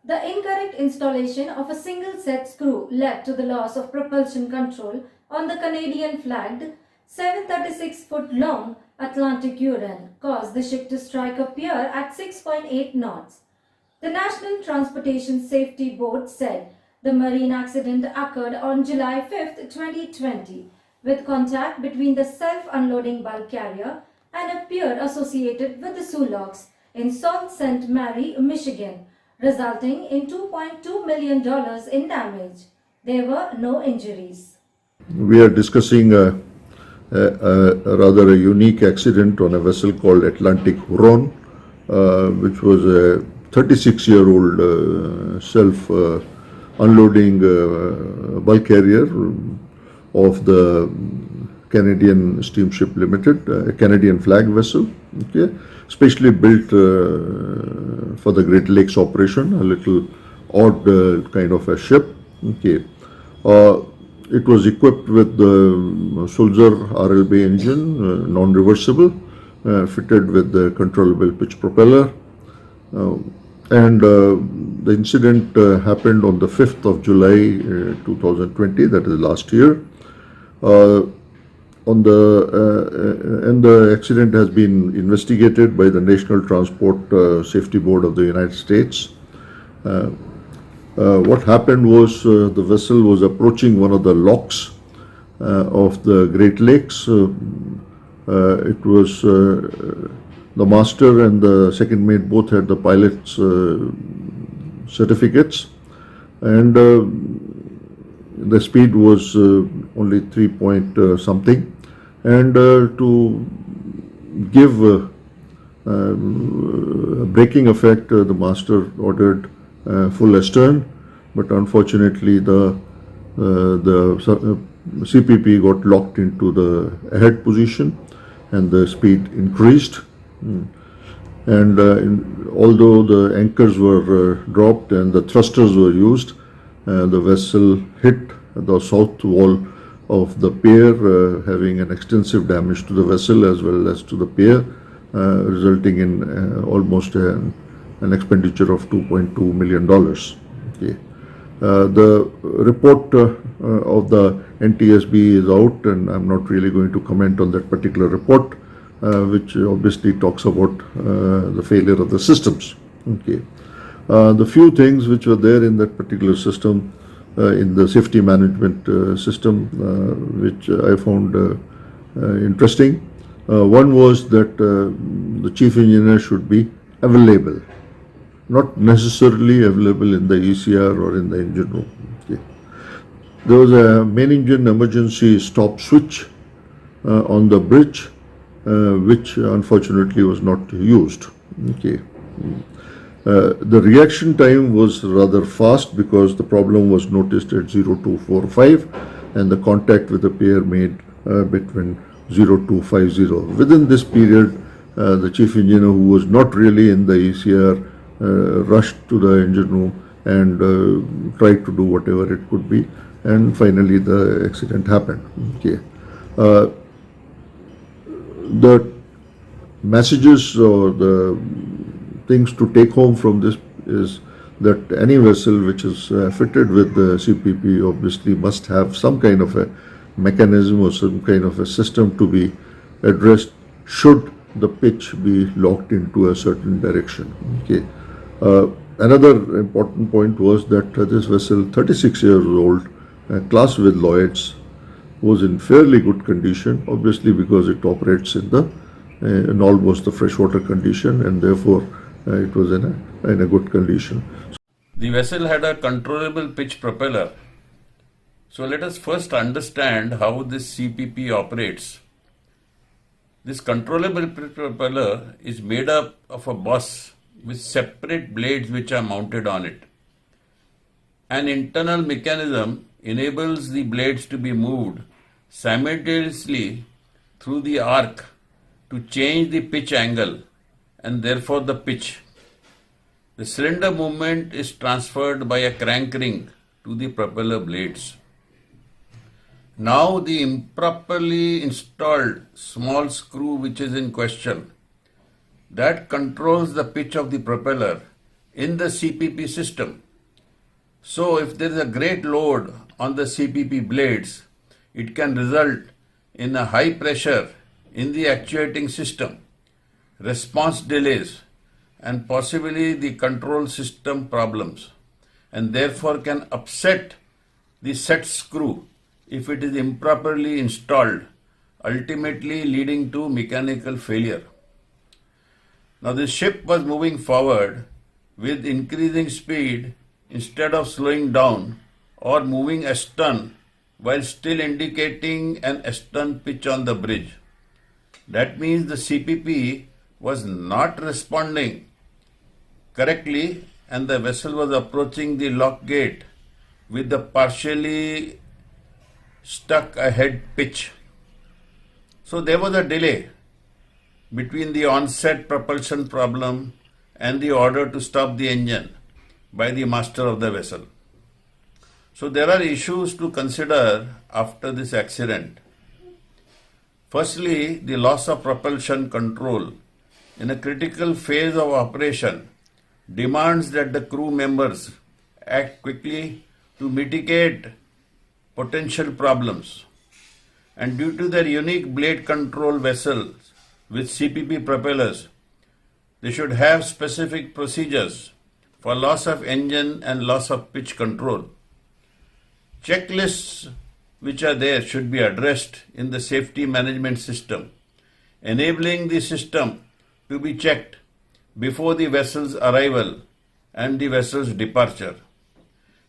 The incorrect installation of a single set screw led to the loss of propulsion control on the Canadian flagged 736 foot long Atlantic Huron, caused the ship to strike a pier at 6.8 knots. The National Transportation Safety Board said the marine accident occurred on July 5, 2020, with contact between the self-unloading bulk carrier and a pier associated with the Sioux Locks in Sault Ste. Marie, Michigan, resulting in $2.2 million in damage. There were no injuries. We are discussing a rather a unique accident on a vessel called Atlantic Huron, which was a 36-year-old self-unloading bulk carrier of the Canadian Steamship Limited, a Canadian flag vessel, okay, specially built for the Great Lakes operation, a little odd kind of a ship. Okay. It was equipped with the Sulzer RLB engine, non-reversible, fitted with the controllable pitch propeller. And the incident happened on the 5th of July 2020, that is last year. And the accident has been investigated by the National Transport Safety Board of the United States. What happened was the vessel was approaching one of the locks of the Great Lakes. It was the master and the second mate both had the pilot's certificates, and the speed was only 3 point something, and to give braking effect, the master ordered full astern, but unfortunately the CPP got locked into the ahead position and the speed increased. And although the anchors were dropped and the thrusters were used, the vessel hit the south wall of the pier, having an extensive damage to the vessel as well as to the pier, resulting in almost an expenditure of $2.2 million. Okay. The report of the NTSB is out, and I'm not really going to comment on that particular report, which obviously talks about the failure of the systems. Okay. The few things which were there in that particular system, in the safety management system, which I found interesting. One was that the chief engineer should be available, not necessarily available in the ECR or in the engine room. Okay. There was a main engine emergency stop switch on the bridge, which unfortunately was not used. Okay. The reaction time was rather fast because the problem was noticed at 0245 and the contact with the pier made between 0250. Within this period, the chief engineer, who was not really in the ECR, rushed to the engine room and tried to do whatever it could be, and finally the accident happened. Okay. The messages or the things to take home from this is that any vessel which is fitted with the CPP obviously must have some kind of a mechanism or some kind of a system to be addressed should the pitch be locked into a certain direction. Okay. Another important point was that this vessel, 36 years old, class with Lloyd's, was in fairly good condition, obviously because it operates in almost the freshwater condition, and therefore it was in a good condition. The vessel had a controllable pitch propeller. So let us first understand how this CPP operates. This controllable pitch propeller is made up of a bus with separate blades which are mounted on it. An internal mechanism enables the blades to be moved simultaneously through the arc to change the pitch angle and therefore the pitch. The cylinder movement is transferred by a crank ring to the propeller blades. Now the improperly installed small screw which is in question, that controls the pitch of the propeller, in the CPP system. So if there is a great load on the CPP blades, it can result in a high pressure in the actuating system, response delays, and possibly the control system problems, and therefore can upset the set screw if it is improperly installed, ultimately leading to mechanical failure. Now the ship was moving forward with increasing speed instead of slowing down or moving astern while still indicating an astern pitch on the bridge. That means the CPP was not responding correctly and the vessel was approaching the lock gate with the partially stuck ahead pitch. So there was a delay between the onset propulsion problem and the order to stop the engine by the master of the vessel. So there are issues to consider after this accident. Firstly, the loss of propulsion control in a critical phase of operation demands that the crew members act quickly to mitigate potential problems. And due to their unique blade control vessels with CPP propellers, they should have specific procedures for loss of engine and loss of pitch control. Checklists which are there should be addressed in the safety management system, enabling the system to be checked before the vessel's arrival and the vessel's departure.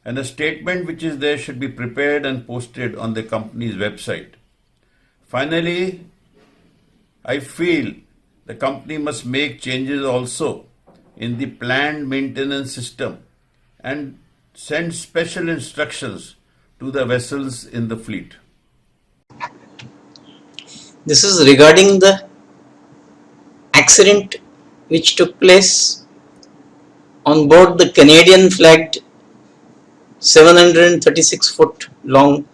And a statement which is there should be prepared and posted on the company's website. Finally, I feel the company must make changes also in the planned maintenance system and send special instructions to the vessels in the fleet. This is regarding the accident which took place on board the Canadian flagged 736 foot long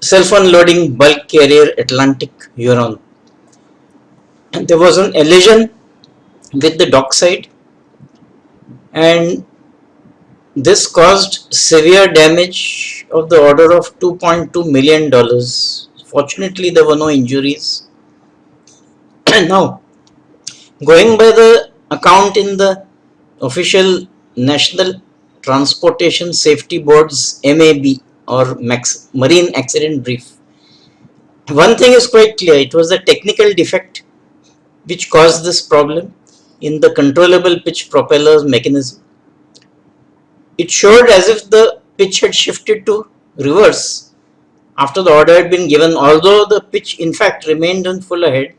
self-unloading bulk carrier Atlantic Huron. And there was an elision with the dockside, and this caused severe damage of the order of $2.2 million. Fortunately, there were no injuries. Now, going by the account in the official National Transportation Safety Board's MAB or Marine Accident Brief, one thing is quite clear: it was a technical defect which caused this problem in the controllable pitch propellers mechanism. It showed as if the pitch had shifted to reverse after the order had been given, although the pitch in fact remained on full ahead.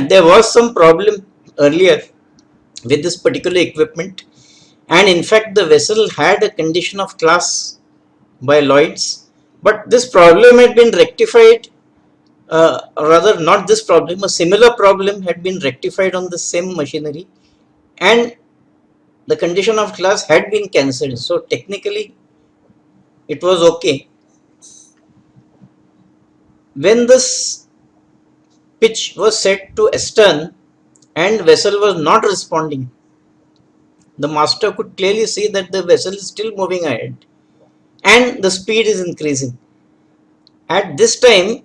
There was some problem earlier with this particular equipment, and in fact the vessel had a condition of class by Lloyd's, but this problem had been rectified, rather not this problem, a similar problem had been rectified on the same machinery, and the condition of class had been cancelled. So technically it was okay. When this pitch was set to astern and vessel was not responding, the master could clearly see that the vessel is still moving ahead and the speed is increasing. At this time,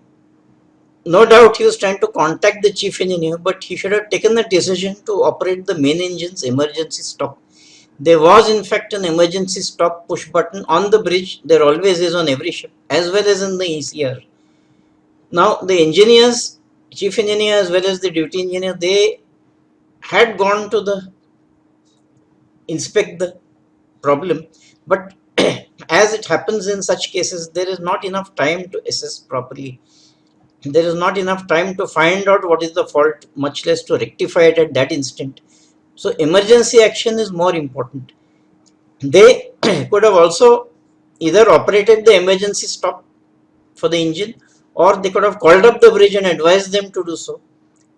no doubt he was trying to contact the chief engineer, but he should have taken the decision to operate the main engine's emergency stop. There was in fact an emergency stop push button on the bridge. There always is on every ship, as well as in the ECR. Now the engineers, chief engineer as well as the duty engineer, they had gone to the inspect the problem, but as it happens in such cases, there is not enough time to assess properly. There is not enough time to find out what is the fault, much less to rectify it at that instant. So emergency action is more important. They could have also either operated the emergency stop for the engine, or they could have called up the bridge and advised them to do so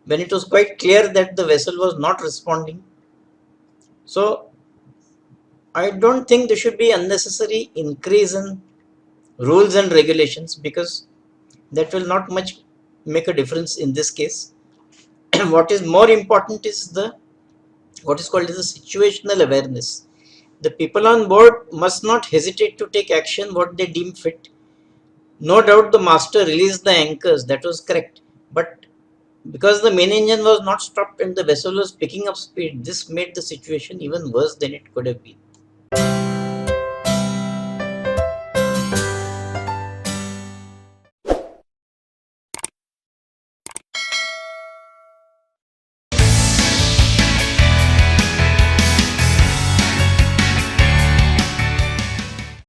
when it was quite clear that the vessel was not responding. So I don't think there should be unnecessary increase in rules and regulations, because that will not much make a difference in this case. What is more important is the what is called as a situational awareness. The people on board must not hesitate to take action what they deem fit. No doubt the master released the anchors, that was correct. But because the main engine was not stopped and the vessel was picking up speed, this made the situation even worse than it could have been.